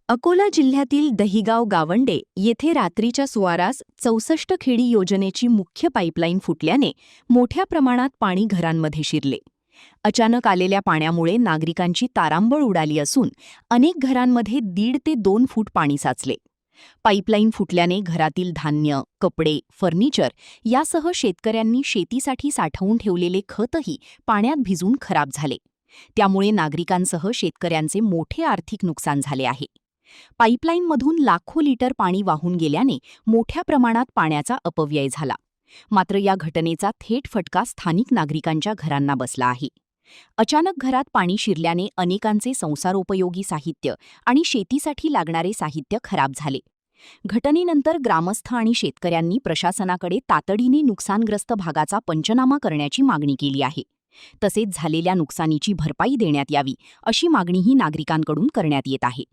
अकोला जिल्ह्यातील दहिगाव गावंडे येथे रात्रीच्या सुमारास 64 खेडी योजनेची मुख्य पाईपलाईन फुटल्याने मोठ्या प्रमाणात पाणी घरांमध्ये शिरले. अचानक आलेल्या पाण्यामुळे नागरिकांची तारांबळ उडाली असून अनेक घरांमध्ये 1.5 ते 2 फूट पाणी साचले. पाईपलाईन फुटल्याने घरातील धान्य, कपडे, फर्निचर यासह शेतकऱ्यांनी शेतीसाठी साठवून ठेवलेले खतही पाण्यात भिजून खराब झाले. त्यामुळे नागरिकांसह शेतकऱ्यांचे मोठे आर्थिक नुकसान झाले आहे. पाईपलाईनमधून लाखो लिटर पाणी वाहून गेल्याने मोठ्या प्रमाणात पाण्याचा अपव्यय झाला. मात्र या घटनेचा थेट फटका स्थानिक नागरिकांच्या घरांना बसला आहे. अचानक घरात पाणी शिरल्याने अनेकांचे संसारोपयोगी साहित्य आणि शेतीसाठी लागणारे साहित्य खराब झाले. घटनेनंतर ग्रामस्थ आणि शेतकऱ्यांनी प्रशासनाकडे तातडीने नुकसानग्रस्त भागाचा पंचनामा करण्याची मागणी केली आहे. तसेच झालेल्या नुकसानीची भरपाई देण्यात यावी अशी मागणीही नागरिकांकडून करण्यात येत आहे.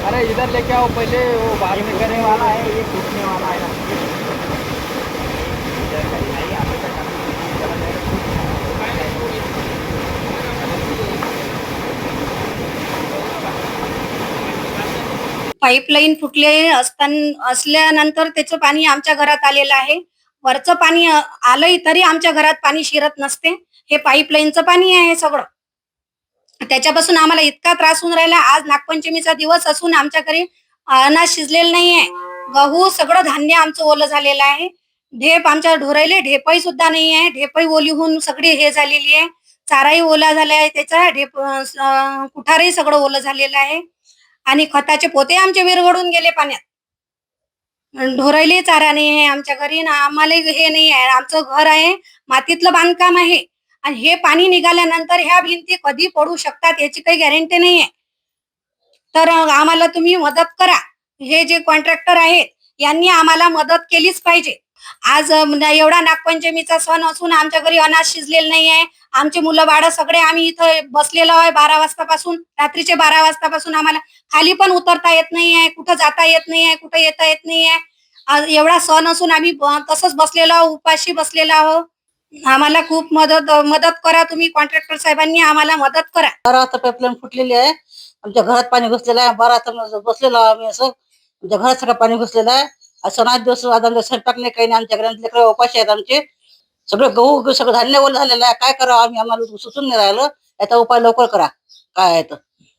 अरे इधर लेके आओ पहले, वो बाद में करने वाला है, ये टूटने वाला है ना। पाईपलाईन फुटले असल्यानंतर त्याचं पाणी आमच्या घरात आलेलं आहे. वरचं पाणी आलंय तरी आमच्या घरात पाणी शिरत नसते. हे पाईपलाईनचं पाणी आहे सगळं. त्याच्यापासून आम्हाला इतका त्रास होऊन राहिला. आज नागपंचमीचा दिवस असून आमच्या घरी अनाज शिजलेलं नाहीये. गहू सगळं धान्य आमचं ओलं झालेलं आहे. ढेप आमच्या ढोरायले ढेपही सुद्धा नाही आहे. ढेपही ओली होऊन सगळी हे झालेली आहे. चाराही ओला झाला आहे त्याचा. कुठारही सगळं ओलं झालेलं आहे. आणि खताचे पोते आमचे विरघडून गेले पाण्यात. ढोरायले चारा नाही आहे आमच्या घरी ना. आम्हाला हे नाही आहे. आमचं घर आहे, मातीतलं बांधकाम आहे. आणि हे पाणी निघाल्यानंतर ह्या भिंती कधी पडू शकतात याची काही गॅरंटी नाही आहे. तर आम्हाला तुम्ही मदत करा. हे जे कॉन्ट्रॅक्टर आहेत यांनी आम्हाला मदत केलीच पाहिजे. आज एवढा नागपंचमीचा सण असून आमच्या घरी अनाज शिजलेलं नाही आहे. आमचे मुलं बाळ सगळे आम्ही इथं बसलेलो आहे 12 वाजतापासून. रात्रीचे 12 वाजतापासून आम्हाला खाली पण उतरता येत नाही आहे, कुठं जाता येत नाही आहे, कुठं येता येत नाही आहे. आज एवढा सण असून आम्ही तसंच बसलेलो आहोत, उपाशी बसलेलो आहोत. आम्हाला खूप मदत करा तुम्ही. कॉन्ट्रॅक्टर साहेबांनी आम्हाला मदत करा. 12 वाजता पाईपलाईन फुटलेली आहे. आमच्या घरात पाणी घुसलेलं आहे. 12 वाजता बसलेलो आम्ही असं. आमच्या घरात सगळं पाणी घुसलेलं आहे. असं 8 दिवस आमच्या स्वयंपाक नाही, काही नाही. आमच्या घरात लेकरं उपाशी आहेत आमचे. सगळं गहू सगळं धान्य ओलं झालेलं आहे. काय करावं आम्ही, आम्हाला सुचून नाही राहिलं. याचा उपाय लवकर करा. काय आहे तर